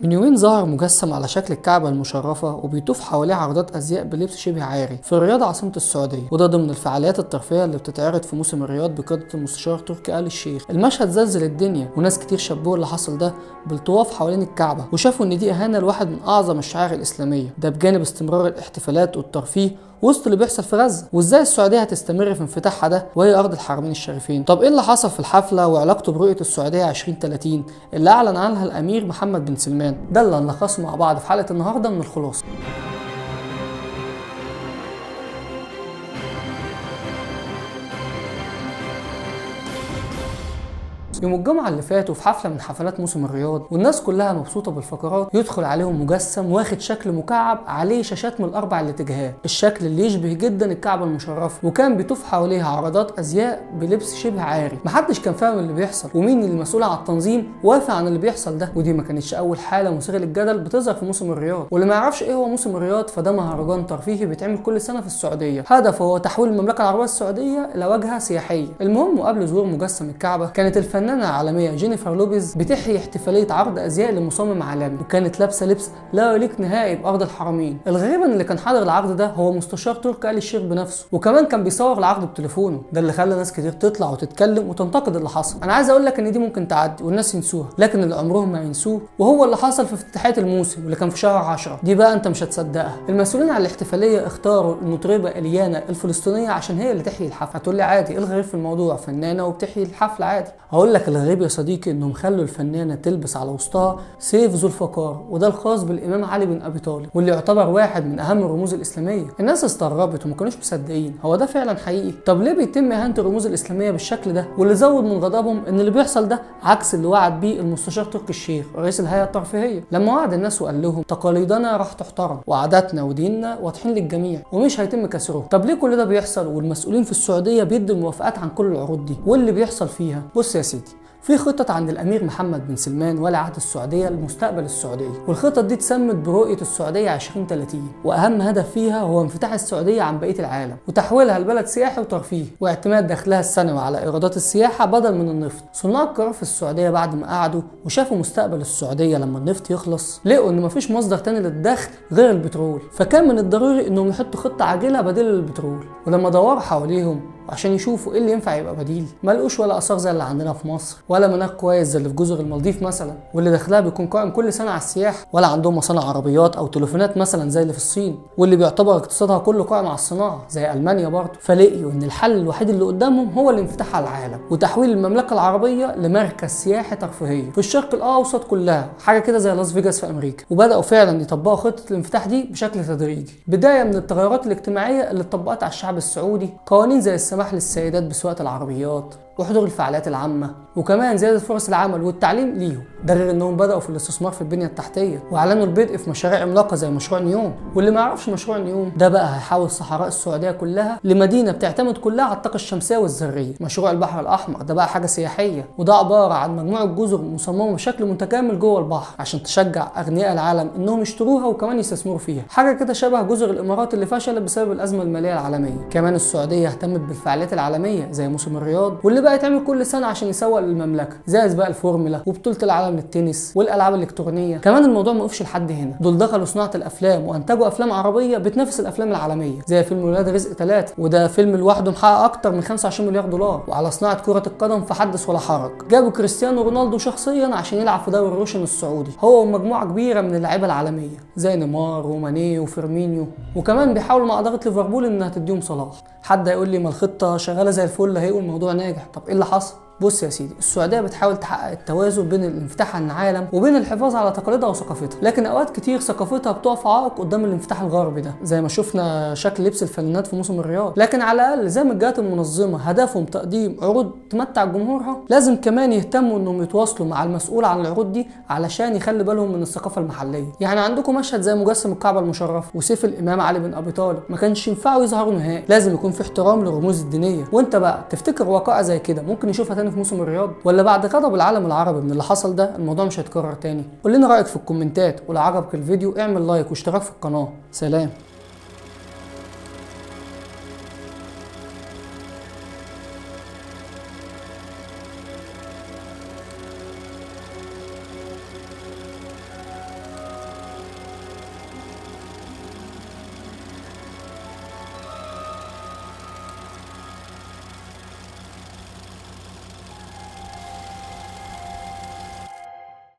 من يومين ظهر مجسم على شكل الكعبة المشرفة وبيطوف حواليه عرضات أزياء بلبس شبه عاري في الرياض عاصمة السعودية، وده ضمن الفعاليات الترفيهية اللي بتتعرض في موسم الرياض بقيادة المستشار تركي آل الشيخ. المشهد زلزل الدنيا وناس كتير شبهوا اللي حصل ده بالطواف حوالين الكعبة، وشافوا إن دي إهانة لواحد من أعظم الشعائر الإسلامية، ده بجانب استمرار الاحتفالات والترفيه وسط اللي بيحصل في غزة. وازاي السعوديه هتستمر في انفتاحها ده وهي ارض الحرمين الشريفين؟ طب ايه اللي حصل في الحفله وعلاقته برؤيه السعوديه 2030 اللي اعلن عنها الامير محمد بن سلمان؟ ده اللي هنلخصه مع بعض في حلقه النهارده من الخلاصه. يوم الجمعة اللي فات وفي حفلة من حفلات موسم الرياض والناس كلها مبسوطة بالفقرات، يدخل عليهم مجسم واخد شكل مكعب عليه شاشات من الأربع الاتجاهات، الشكل اللي يشبه جدا الكعبة المشرفة، وكان بيطوف حواليها عرضات أزياء بلبس شبه عاري. محدش كان فاهم اللي بيحصل ومين اللي مسؤول عن التنظيم وافق عن اللي بيحصل ده، ودي ما كانتش أول حالة مثيرة للجدل بتظهر في موسم الرياض. واللي ما يعرفش إيه هو موسم الرياض فده مهرجان ترفيهي بيتعمل كل سنة في السعودية، هدفه هو تحويل المملكة العربية السعودية إلى واجهة سياحية. المهم وقبل ظهور مجسم الكعبة كانت الفنانة العالمية جينيفر لوبيز بتحيي احتفاليه عرض ازياء لمصمم عالمي، وكانت لابسه لبس لا يليق نهائي بارض الحرمين. الغريب ان اللي كان حاضر العرض ده هو مستشار تركي آل الشيخ بنفسه، وكمان كان بيصور العرض بتليفونه، ده اللي خلى ناس كتير تطلع وتتكلم وتنتقد اللي حصل. انا عايز اقول لك ان دي ممكن تعدي والناس ينسوها، لكن اللي عمرهم ما ينسوه وهو اللي حصل في افتتاحيه الموسم واللي كان في شهر 10 دي بقى انت مش هتصدقها. المسؤولين عن الاحتفاليه اختاروا المطربه اليانا الفلسطينيه عشان هي اللي تحيي الحفله. هتقول لي عادي، ايه الغريب في الموضوع؟ فنانه وبتحيي الحفله عادي. هقول لك الغريب يا صديقي انهم خلوا الفنانه تلبس على وسطها سيف ذو الفقار، وده الخاص بالامام علي بن ابي طالب واللي يعتبر واحد من اهم الرموز الاسلاميه. الناس استغربت وما كانوش مصدقين، هو ده فعلا حقيقي؟ طب ليه بيتم اهانه الرموز الاسلاميه بالشكل ده؟ واللي زود من غضبهم ان اللي بيحصل ده عكس اللي وعد بيه المستشار تركي الشيخ رئيس الهيئه الترفيهيه، لما وعد الناس وقال لهم تقاليدنا راح تحترم وعاداتنا وديننا واضحين للجميع ومش هيتم كسرهم. طب ليه كل ده بيحصل والمسؤولين في السعوديه بيدوا الموافقات عن كل العروض دي؟ واللي بيحصل فيها بص يا سيدي، في خطط عند الامير محمد بن سلمان ولي عهد السعوديه لمستقبل السعوديه، والخطط دي اتسمت برؤيه السعوديه 2030، واهم هدف فيها هو انفتاح السعوديه عن بقيه العالم وتحويلها لبلد سياحي وترفيهي واعتماد دخلها السنوي على ايرادات السياحه بدل من النفط. صناع القرار في السعوديه بعد ما قعدوا وشافوا مستقبل السعوديه لما النفط يخلص لقوا ان مفيش مصدر تاني للدخل غير البترول، فكان من الضروري انهم يحطوا خطه عاجله بديل للبترول. ولما دوروا حواليهم عشان يشوفوا ايه اللي ينفع يبقى بديل، ما لقوش ولا اثار زي اللي عندنا في مصر، ولا مناخ كويس زي اللي في جزر المالديف مثلا واللي دخلها بيكون قائم كل سنه على السياحه، ولا عندهم مصانع عربيات او تليفونات مثلا زي اللي في الصين واللي بيعتبر اقتصادها كله قائم على الصناعه زي المانيا برضه. فلقيوا ان الحل الوحيد اللي قدامهم هو الانفتاح على العالم وتحويل المملكه العربيه لمركز سياحي ترفيهي في الشرق الاوسط كلها، حاجه كده زي لاس فيجاس في امريكا. وبداوا فعلا يطبقوا خطه الانفتاح دي بشكل تدريجي، بدايه من التغيرات الاجتماعيه اللي اتطبقت على الشعب السعودي، قوانين زي السماح للسيدات بسواقة العربيات وحضور الفعاليات العامة، وكمان زيادة فرص العمل والتعليم ليهم. ده غير انهم بدأوا في الاستثمار في البنية التحتية واعلنوا البدء في مشاريع عملاقة زي مشروع نيوم. واللي ما يعرفش مشروع نيوم ده بقى هيحول صحراء السعودية كلها لمدينة بتعتمد كلها على الطاقة الشمسية والذرية. مشروع البحر الأحمر ده بقى حاجة سياحية، وده عبارة عن مجموعة جزر مصممة بشكل متكامل جوه البحر عشان تشجع أغنياء العالم انهم يشتروها وكمان يستثمروا فيها، حاجة كده شبه جزر الإمارات اللي فشلت بسبب الأزمة المالية العالمية. كمان السعودية اهتمت بالفعاليات العالمية زي موسم الرياض واللي بقى يتعمل كل سنة عشان يسوق للمملكة، زي سباق الفورمولا وبطولة العالم للتنس والألعاب الإلكترونية. كمان الموضوع ما وقفش لحد هنا، دول دخلوا صناعة الأفلام وأنتجوا أفلام عربية بتنافس الأفلام العالمية زي فيلم ولاد رزق 3، وده فيلم لوحده محقق أكتر من 25 مليار دولار. وعلى صناعة كرة القدم فحدث ولا حرج، جابوا كريستيانو رونالدو شخصيا عشان يلعب في دوري روشن السعودي هو ومجموعة كبيرة من اللعيبة العالمية زي نيمار وماني وفيرمينيو، وكمان بيحاولوا مع إدارة ليفربول إنها تديهم صلاح. حد هيقول لي ما الخطة شغالة زي الفل هيقول الموضوع ناجح، طب إيه اللي حصل؟ بص يا سيدي، السعوديه بتحاول تحقق التوازن بين الانفتاح على العالم وبين الحفاظ على تقاليدها وثقافتها، لكن اوقات كتير ثقافتها بتقف عائق قدام الانفتاح الغربي ده، زي ما شفنا شكل لبس الفنانات في موسم الرياض. لكن على الاقل زي ما الجهات المنظمه هدفهم تقديم عروض تمتع جمهورها، لازم كمان يهتموا انهم يتواصلوا مع المسؤول عن العروض دي علشان يخلي بالهم من الثقافه المحليه. يعني عندكم مشهد زي مجسم الكعبه المشرفه وسيف الامام علي بن ابي طالب ما كانش ينفعوا يظهروا نهائي، لازم يكون في احترام للرموز الدينيه. وانت بقى تفتكر وقائع زي كده ممكن نشوفها تاني في موسم الرياض؟ ولا بعد غضب العالم العربي من اللي حصل ده الموضوع مش هيتكرر تاني؟ قول لنا رايك في الكومنتات، ولو عجبك الفيديو اعمل لايك واشتراك في القناه. سلام.